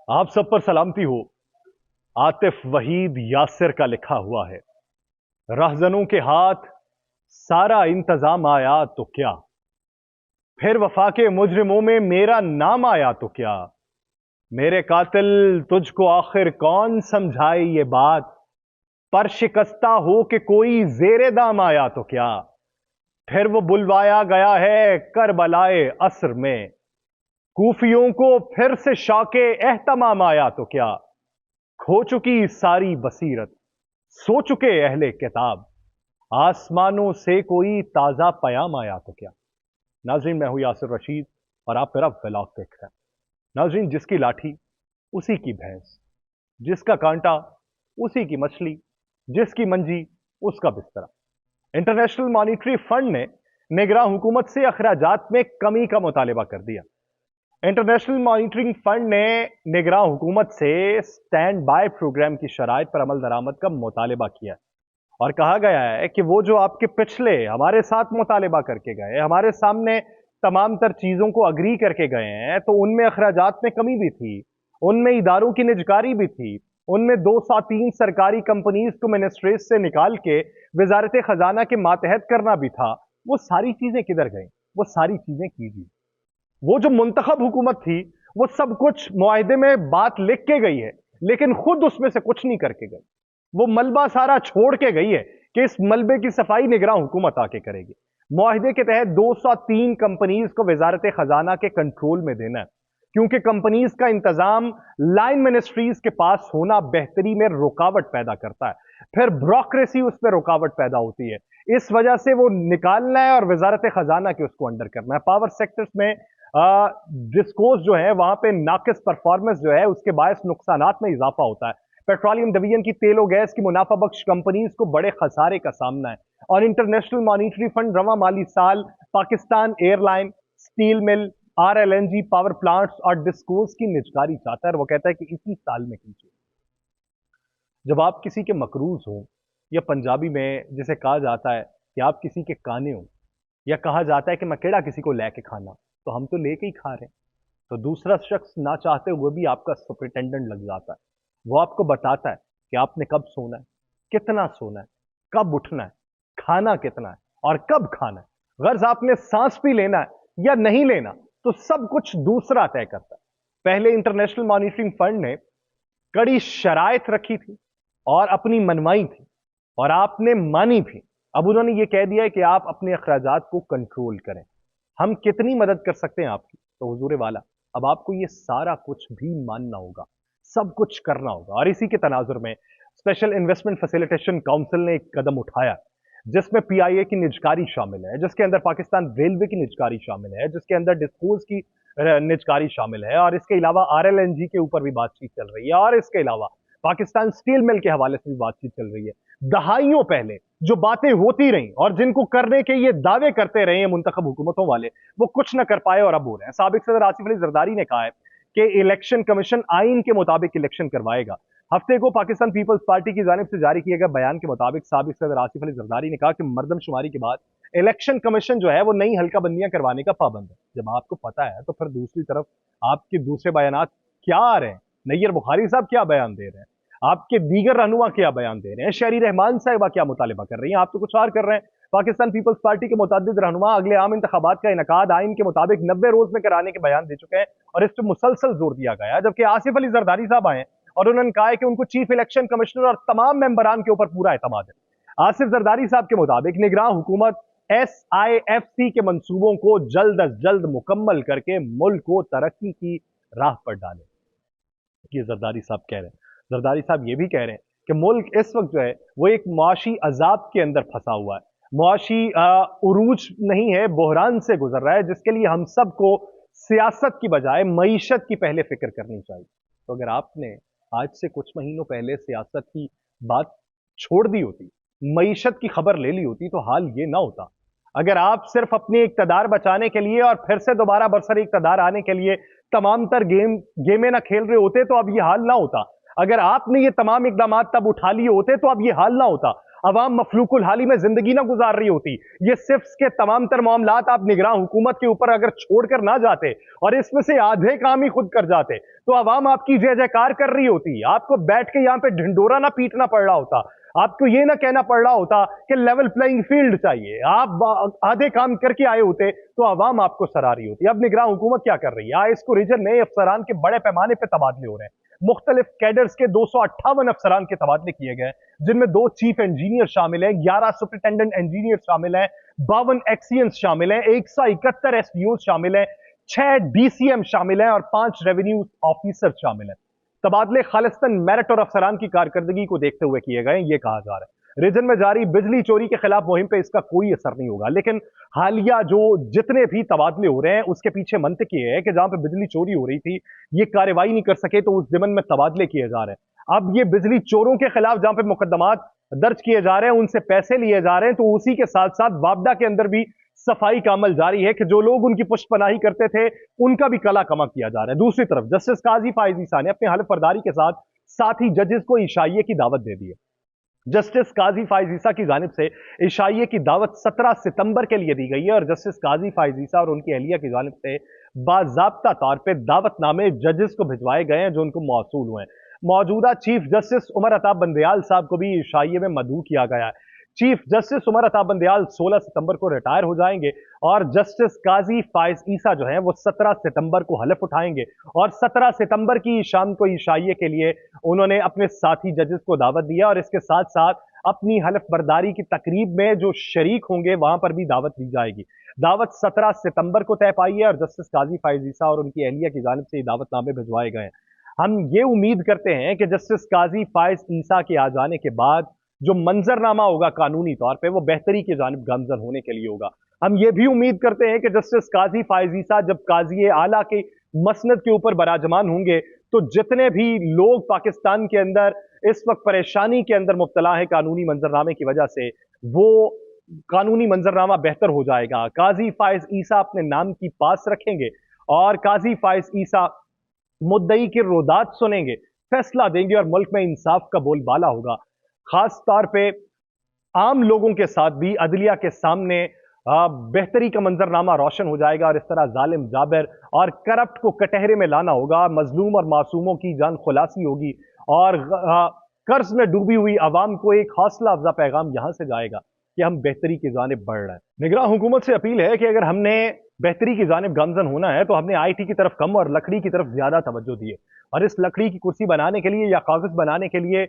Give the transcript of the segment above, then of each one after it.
آپ سب پر سلامتی ہو۔ عاطف وحید یاسر کا لکھا ہوا ہے، رہزنوں کے ہاتھ سارا انتظام آیا تو کیا، پھر وفا کے مجرموں میں میرا نام آیا تو کیا، میرے قاتل تجھ کو آخر کون سمجھائے یہ بات، پر شکستہ ہو کہ کوئی زیر دام آیا تو کیا، پھر وہ بلوایا گیا ہے کربلائے عصر میں، کوفیوں کو پھر سے شوق اہتمام آیا تو کیا، کھو چکی ساری بصیرت سو چکے اہل کتاب، آسمانوں سے کوئی تازہ پیام آیا تو کیا۔ ناظرین، میں ہوں یاسر رشید اور آپ میرا ولاگ دیکھ رہے ہیں۔ ناظرین، جس کی لاٹھی اسی کی بھینس، جس کا کانٹا اسی کی مچھلی، جس کی منجی اس کا بستر۔ انٹرنیشنل مانیٹری فنڈ نے نگراں حکومت سے اخراجات میں کمی کا مطالبہ کر دیا۔ انٹرنیشنل مانیٹرنگ فنڈ نے نگراں حکومت سے سٹینڈ بائی پروگرام کی شرائط پر عمل درآمد کا مطالبہ کیا اور کہا گیا ہے کہ وہ جو آپ کے پچھلے ہمارے ساتھ مطالبہ کر کے گئے، ہمارے سامنے تمام تر چیزوں کو اگری کر کے گئے ہیں، تو ان میں اخراجات میں کمی بھی تھی، ان میں اداروں کی نجکاری بھی تھی، ان میں 203 سرکاری کمپنیز کو منسٹریز سے نکال کے وزارت خزانہ کے ماتحت کرنا بھی تھا۔ وہ ساری چیزیں کدھر گئیں؟ وہ ساری چیزیں کیجیے۔ وہ جو منتخب حکومت تھی وہ سب کچھ معاہدے میں بات لکھ کے گئی ہے، لیکن خود اس میں سے کچھ نہیں کر کے گئی۔ وہ ملبہ سارا چھوڑ کے گئی ہے کہ اس ملبے کی صفائی نگراں حکومت آ کے کرے گی۔ معاہدے کے تحت 203 کمپنیز کو وزارت خزانہ کے کنٹرول میں دینا ہے، کیونکہ کمپنیز کا انتظام لائن منسٹریز کے پاس ہونا بہتری میں رکاوٹ پیدا کرتا ہے، پھر بیوروکریسی اس میں رکاوٹ پیدا ہوتی ہے، اس وجہ سے وہ نکالنا ہے اور وزارت خزانہ کے اس کو انڈر کرنا ہے۔ پاور سیکٹرز میں ڈسکوز جو ہے وہاں پہ ناقص پرفارمنس جو ہے اس کے باعث نقصانات میں اضافہ ہوتا ہے۔ پیٹرولیم ڈویژن کی تیل و گیس کی منافع بخش کمپنیز کو بڑے خسارے کا سامنا ہے، اور انٹرنیشنل مانیٹری فنڈ رواں مالی سال Pakistan airline, steel mill, RLNG power plants اور ڈسکوز کی نجکاری چاہتا ہے، اور وہ کہتا ہے کہ اسی سال میں کیجیے۔ جب آپ کسی کے مقروض ہوں، یا پنجابی میں جسے کہا جاتا ہے کہ آپ کسی کے کانے ہوں، یا کہا جاتا ہے کہ میں کیڑا کسی کو لے کے کھانا، تو ہم تو لے کے ہی کھا رہے ہیں، تو دوسرا شخص نہ چاہتے ہوئے بھی آپ کا سپرنٹینڈنٹ لگ جاتا ہے۔ وہ آپ کو بتاتا ہے کہ آپ نے کب سونا ہے، کتنا سونا ہے، کب اٹھنا ہے، کھانا کتنا ہے اور کب کھانا ہے، غرض آپ نے سانس بھی لینا ہے یا نہیں لینا، تو سب کچھ دوسرا طے کرتا ہے۔ پہلے انٹرنیشنل مانیٹرنگ فنڈ نے کڑی شرائط رکھی تھی اور اپنی منمائی تھی، اور آپ نے مانی بھی۔ اب انہوں نے یہ کہہ دیا ہے کہ آپ اپنے اخراجات کو کنٹرول کریں۔ ہم کتنی مدد کر سکتے ہیں آپ کی؟ تو حضور والا، اب آپ کو یہ سارا کچھ بھی ماننا ہوگا، سب کچھ کرنا ہوگا۔ اور اسی کے تناظر میں اسپیشل انویسٹمنٹ فیسیلیٹیشن کاؤنسل نے ایک قدم اٹھایا، جس میں PIA کی نجکاری شامل ہے، جس کے اندر پاکستان ریلوے کی نجکاری شامل ہے، جس کے اندر ڈسپوز کی نجکاری شامل ہے، اور اس کے علاوہ RLNG کے اوپر بھی بات چیت چل رہی ہے، اور اس کے علاوہ پاکستان سٹیل مل کے حوالے سے بھی بات چیت چل رہی ہے۔ دہائیوں پہلے جو باتیں ہوتی رہیں اور جن کو کرنے کے یہ دعوے کرتے رہے ہیں منتخب حکومتوں والے، وہ کچھ نہ کر پائے اور اب ہو رہے ہیں۔ سابق صدر آصف علی زرداری نے کہا ہے کہ الیکشن کمیشن آئین کے مطابق الیکشن کروائے گا۔ ہفتے کو پاکستان پیپلز پارٹی کی جانب سے جاری کیے گئے بیان کے مطابق سابق صدر آصف علی زرداری نے کہا کہ مردم شماری کے بعد الیکشن کمیشن جو ہے وہ نئی حلقہ بندیاں کروانے کا پابند ہے۔ جب آپ کو پتا ہے تو پھر دوسری طرف آپ کے دوسرے بیانات کیا آ رہے ہیں؟ نیر بخاری صاحب کیا بیان دے رہے ہیں؟ آپ کے دیگر رہنما کیا بیان دے رہے ہیں؟ شہری رحمان صاحبہ کیا مطالبہ کر رہی ہیں؟ آپ تو کچھ اور کر رہے ہیں۔ پاکستان پیپلز پارٹی کے متعدد رہنما اگلے عام انتخابات کا انعقاد آئین کے مطابق 90 روز میں کرانے کے بیان دے چکے ہیں، اور اس پہ مسلسل زور دیا گیا ہے، جبکہ آصف علی زرداری صاحب آئے ہیں اور انہوں نے کہا ہے کہ ان کو چیف الیکشن کمشنر اور تمام ممبران کے اوپر پورا اعتماد ہے۔ آصف زرداری صاحب کے مطابق نگراں حکومت SIFC کے منصوبوں کو جلد از جلد مکمل کر کے ملک کو ترقی کی راہ پر ڈالے۔ یہ زرداری صاحب کہہ رہے ہیں۔ زرداری صاحب یہ بھی کہہ رہے ہیں کہ ملک اس وقت جو ہے وہ ایک معاشی عذاب کے اندر پھنسا ہوا ہے، معاشی عروج نہیں ہے، بحران سے گزر رہا ہے، جس کے لیے ہم سب کو سیاست کی بجائے معیشت کی پہلے فکر کرنی چاہیے۔ تو اگر آپ نے آج سے کچھ مہینوں پہلے سیاست کی بات چھوڑ دی ہوتی، معیشت کی خبر لے لی ہوتی، تو حال یہ نہ ہوتا۔ اگر آپ صرف اپنے اقتدار بچانے کے لیے اور پھر سے دوبارہ برسر اقتدار آنے کے لیے تمام تر گیمیں نہ کھیل رہے ہوتے تو اب یہ حال نہ ہوتا۔ اگر آپ نے یہ تمام اقدامات تب اٹھا لیے ہوتے تو اب یہ حال نہ ہوتا۔ عوام مفلوق الحالی میں زندگی نہ گزار رہی ہوتی، یہ صفس کے تمام تر معاملات آپ نگراں حکومت کے اوپر اگر چھوڑ کر نہ جاتے اور اس میں سے آدھے کام ہی خود کر جاتے تو عوام آپ کی جے جے کار کر رہی ہوتی، آپ کو بیٹھ کے یہاں پہ ڈھنڈورا نہ پیٹنا پڑ رہا ہوتا، آپ کو یہ نہ کہنا پڑ رہا ہوتا کہ لیول پلئنگ فیلڈ چاہیے، آپ آدھے کام کر کے آئے ہوتے تو عوام آپ کو سرا رہی ہوتی۔ اب نگراں حکومت کیا کر رہی ہے؟ اس کو ریجن میں افسران کے بڑے پیمانے پہ تبادلے ہو رہے ہیں، مختلف کیڈرز کے 258 افسران کے تبادلے کیے گئے، جن میں 2 چیف انجینئر شامل ہیں، 11 سپرنٹینڈنٹ انجینئر شامل ہیں، 52 ایکسینس شامل ہیں، 171 ایس پی اوز شامل ہیں، 6 ڈی سی ایم شامل ہیں اور 5 ریونیو آفیسر شامل ہیں۔ تبادلے خالصتاً میرٹ اور افسران کی کارکردگی کو دیکھتے ہوئے کیے گئے، یہ کہا جا رہا ہے۔ ریجن میں جاری بجلی چوری کے خلاف مہم پہ اس کا کوئی اثر نہیں ہوگا، لیکن حالیہ جو جتنے بھی تبادلے ہو رہے ہیں اس کے پیچھے منطق یہ ہے کہ جہاں پہ بجلی چوری ہو رہی تھی یہ کارروائی نہیں کر سکے تو اس ضمن میں تبادلے کیے جا رہے ہیں۔ اب یہ بجلی چوروں کے خلاف جہاں پہ مقدمات درج کیے جا رہے ہیں، ان سے پیسے لیے جا رہے ہیں، تو اسی کے ساتھ ساتھ وابڈا کے اندر بھی صفائی کا عمل جاری ہے کہ جو لوگ ان کی پشت پناہی کرتے تھے ان کا بھی کلا کما کیا جا رہا ہے۔ دوسری طرف جسٹس قاضی فائز عیسیٰ نے اپنے حلف برداری کے ساتھ ساتھی ججز کو عشائیے کی دعوت دے دی ہے۔ جسٹس قاضی فائز عیسیٰ کی جانب سے عشائیے کی دعوت 17 ستمبر کے لیے دی گئی ہے اور جسٹس قاضی فائز عیسیٰ اور ان کی اہلیہ کی جانب سے باضابطہ طور پہ دعوت نامے ججز کو بھجوائے گئے ہیں جو ان کو موصول ہوئے ہیں۔ موجودہ چیف جسٹس عمر عطا بندیال صاحب کو بھی عشائیے میں مدعو کیا گیا ہے۔ چیف جسٹس عمر عطا بندیال 16 ستمبر کو ریٹائر ہو جائیں گے اور جسٹس قاضی فائز عیسیٰ جو ہیں وہ 17 ستمبر کو حلف اٹھائیں گے اور 17 ستمبر کی شام کو عشائیے کے لیے انہوں نے اپنے ساتھی ججز کو دعوت دیا اور اس کے ساتھ ساتھ اپنی حلف برداری کی تقریب میں جو شریک ہوں گے وہاں پر بھی دعوت دی جائے گی۔ دعوت 17 ستمبر کو طے پائی ہے اور جسٹس قاضی فائز عیسیٰ اور ان کی اہلیہ کی جانب سے یہ دعوت نامے بھجوائے گئے ہیں۔ ہم یہ امید کرتے ہیں کہ جسٹس قاضی فائز عیسیٰ کے آ جانے کے بعد جو منظرنامہ ہوگا قانونی طور پہ وہ بہتری کی جانب گامزن ہونے کے لیے ہوگا۔ ہم یہ بھی امید کرتے ہیں کہ جسٹس قاضی فائز عیسیٰ جب قاضی اعلیٰ کی مسند کے اوپر براجمان ہوں گے تو جتنے بھی لوگ پاکستان کے اندر اس وقت پریشانی کے اندر مبتلا ہے قانونی منظرنامے کی وجہ سے، وہ قانونی منظرنامہ بہتر ہو جائے گا۔ قاضی فائز عیسیٰ اپنے نام کی پاس رکھیں گے اور قاضی فائز عیسیٰ مدعی کی رودات سنیں گے، فیصلہ دیں گے اور ملک میں انصاف کا بول بالا ہوگا۔ خاص طور پہ عام لوگوں کے ساتھ بھی عدلیہ کے سامنے بہتری کا منظرنامہ روشن ہو جائے گا اور اس طرح ظالم جابر اور کرپٹ کو کٹہرے میں لانا ہوگا، مظلوم اور معصوموں کی جان خلاصی ہوگی اور قرض میں ڈوبی ہوئی عوام کو ایک حوصلہ افزا پیغام یہاں سے جائے گا کہ ہم بہتری کی جانب بڑھ رہے ہیں۔ نگراں حکومت سے اپیل ہے کہ اگر ہم نے بہتری کی جانب گامزن ہونا ہے تو ہم نے آئی ٹی کی طرف کم اور لکڑی کی طرف زیادہ توجہ دی ہے، اور اس لکڑی کی کرسی بنانے کے لیے یا کاغذ بنانے کے لیے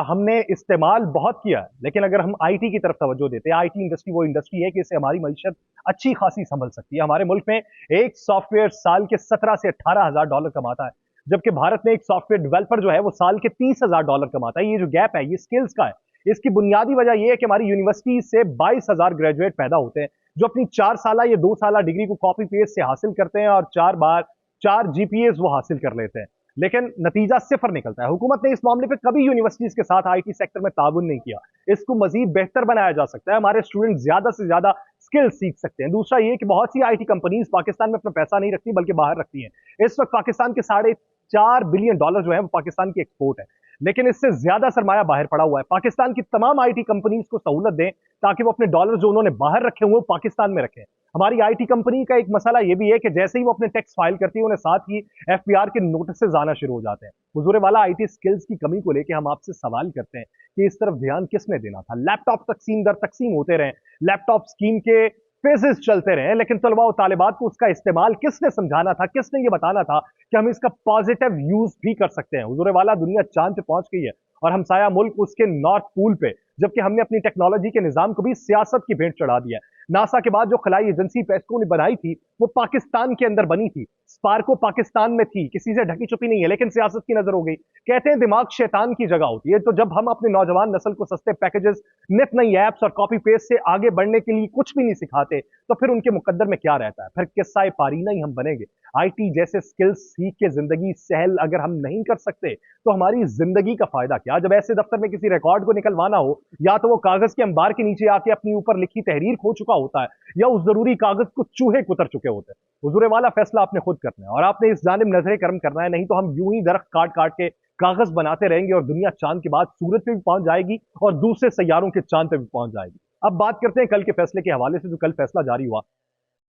ہم نے استعمال بہت کیا ہے، لیکن اگر ہم آئی ٹی کی طرف توجہ دیتے ہیں، آئی ٹی انڈسٹری وہ انڈسٹری ہے کہ اس سے ہماری معیشت اچھی خاصی سنبھل سکتی ہے۔ ہمارے ملک میں ایک سافٹ ویئر سال کے 17 سے 18,000 ڈالر کماتا ہے، جبکہ بھارت میں ایک سافٹ ویئر ڈیولپر جو ہے وہ سال کے 30,000 ڈالر کماتا ہے۔ یہ جو گیپ ہے یہ سکلز کا ہے۔ اس کی بنیادی وجہ یہ ہے کہ ہماری یونیورسٹی سے 22,000 گریجویٹ پیدا ہوتے ہیں جو اپنی 4 سالہ یا 2 سالہ ڈگری کو کاپی پیسٹ سے حاصل کرتے ہیں اور 4 جی پی ایز وہ حاصل کر لیتے ہیں، لیکن نتیجہ صفر نکلتا ہے۔ حکومت نے اس معاملے پہ کبھی یونیورسٹیز کے ساتھ آئی ٹی سیکٹر میں تعاون نہیں کیا۔ اس کو مزید بہتر بنایا جا سکتا ہے، ہمارے اسٹوڈنٹ زیادہ سے زیادہ سکل سیکھ سکتے ہیں۔ دوسرا یہ کہ بہت سی آئی ٹی کمپنیز پاکستان میں اپنا پیسہ نہیں رکھتی بلکہ باہر رکھتی ہیں۔ اس وقت پاکستان کے 4.5 بلین ڈالر جو ہیں وہ پاکستان کی ایکسپورٹ ہے، لیکن اس سے زیادہ سرمایہ باہر پڑا ہوا ہے۔ پاکستان کی تمام آئی ٹی کمپنیز کو سہولت دیں تاکہ وہ اپنے ڈالر جو انہوں نے باہر رکھے ہوئے پاکستان میں رکھیں۔ ہماری آئی ٹی کمپنی کا ایک مسئلہ یہ بھی ہے کہ جیسے ہی وہ اپنے ٹیکس فائل کرتی ہے انہیں ساتھ ہی ایف پی آر کے نوٹسز آنا شروع ہو جاتے ہیں۔ حضور والا آئی ٹی سکلز کی کمی کو لے کے ہم آپ سے سوال کرتے ہیں کہ اس طرف دھیان کس نے دینا تھا؟ لیپ ٹاپ تقسیم در تقسیم ہوتے رہیں، لیپ ٹاپ اسکیم کے فیزز چلتے رہیں، لیکن طلباء و طالبات کو اس کا استعمال کس نے سمجھانا تھا؟ کس نے یہ بتانا تھا کہ ہم اس کا پازیٹیو یوز بھی کر سکتے ہیں؟ حضور والا دنیا چاند پہ پہنچ گئی ہے اور ہمسایہ ملک اس کے نارتھ پول پہ، جبکہ ہم نے اپنی ٹیکنالوجی کے نظام کو بھی سیاست کی بھینٹ چڑھا دیا ہے۔ ناسا کے بعد جو خلائی ایجنسی پیسکو نے بنائی تھی وہ پاکستان کے اندر بنی تھی، سپارکو پاکستان میں تھی، کسی سے ڈھکی چھپی نہیں ہے، لیکن سیاست کی نظر ہو گئی۔ کہتے ہیں دماغ شیطان کی جگہ ہوتی ہے، تو جب ہم اپنے نوجوان نسل کو سستے پیکجز، نت نئی ایپس اور کاپی پیسٹ سے آگے بڑھنے کے لیے کچھ بھی نہیں سکھاتے تو پھر ان کے مقدر میں کیا رہتا ہے؟ پھر قصہ پارینہ ہی ہم بنیں گے۔ آئی ٹی جیسے سکلز سیکھ کے زندگی سہل اگر ہم نہیں کر سکتے تو ہماری زندگی کا فائدہ کیا؟ جب ایسے دفتر میں کسی ریکارڈ کو نکلوانا ہو، یا تو وہ کاغذ کے انبار کے نیچے آ کے اپنی اوپر لکھی تحریر کھو چکا ہوتا ہے یا اس ضروری کاغذ کو چوہے کتر چکے ہوتے ہیں۔ حضور والا فیصلہ آپ نے خود کرنا ہے اور آپ نے اس جانب نظر کرم کرنا ہے، نہیں تو ہم یوں ہی درخت کاٹ کاٹ کے کاغذ بناتے رہیں گے اور دنیا چاند کے بعد سورج پہ بھی پہنچ جائے گی اور دوسرے سیاروں کے چاند پہ بھی پہنچ جائے گی. اب بات کرتے ہیں کل کے فیصلے کے حوالے سے. جو کل فیصلہ جاری ہوا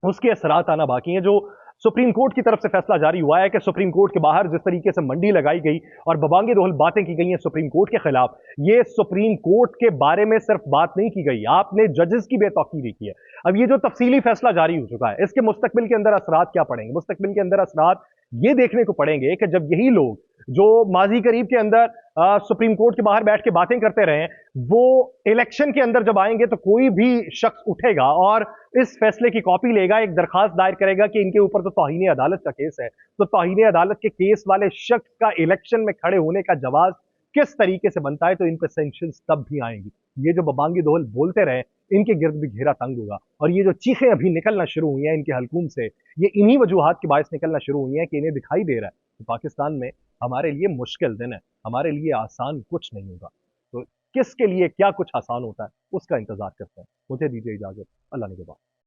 اس کے اثرات آنا باقی ہیں. جو سپریم کورٹ کی طرف سے فیصلہ جاری ہوا ہے کہ سپریم کورٹ کے باہر جس طریقے سے منڈی لگائی گئی اور ببانگ دہل باتیں کی گئی ہیں سپریم کورٹ کے خلاف, یہ سپریم کورٹ کے بارے میں صرف بات نہیں کی گئی, آپ نے ججز کی بے توقیری کی ہے. اب یہ جو تفصیلی فیصلہ جاری ہو چکا ہے اس کے مستقبل کے اندر اثرات کیا پڑیں گے؟ مستقبل کے اندر اثرات یہ دیکھنے کو پڑیں گے کہ جب یہی لوگ جو ماضی قریب کے اندر سپریم کورٹ کے باہر بیٹھ کے باتیں کرتے رہے ہیں, وہ الیکشن کے اندر جب آئیں گے تو کوئی بھی شخص اٹھے گا اور اس فیصلے کی کاپی لے گا, ایک درخواست دائر کرے گا کہ ان کے اوپر تو توہین عدالت کا کیس ہے, تو توہین عدالت کے کیس والے شخص کا الیکشن میں کھڑے ہونے کا جواز کس طریقے سے بنتا ہے, تو ان پہ سینکشنز تب بھی آئیں گی. یہ جو ببانگ دہل بولتے رہے ان کے گرد بھی گھیرا تنگ ہوگا, اور یہ جو چیخیں ابھی نکلنا شروع ہوئی ہیں ان کے حلقوم سے, یہ انہی وجوہات کے باعث نکلنا شروع ہوئی ہیں کہ انہیں دکھائی دے رہا ہے کہ پاکستان میں ہمارے لیے مشکل دن ہے, ہمارے لیے آسان کچھ نہیں ہوگا. تو کس کے لیے کیا کچھ آسان ہوتا ہے اس کا انتظار کرتے ہیں. مجھے دیجیے اجازت, اللہ نگہبان.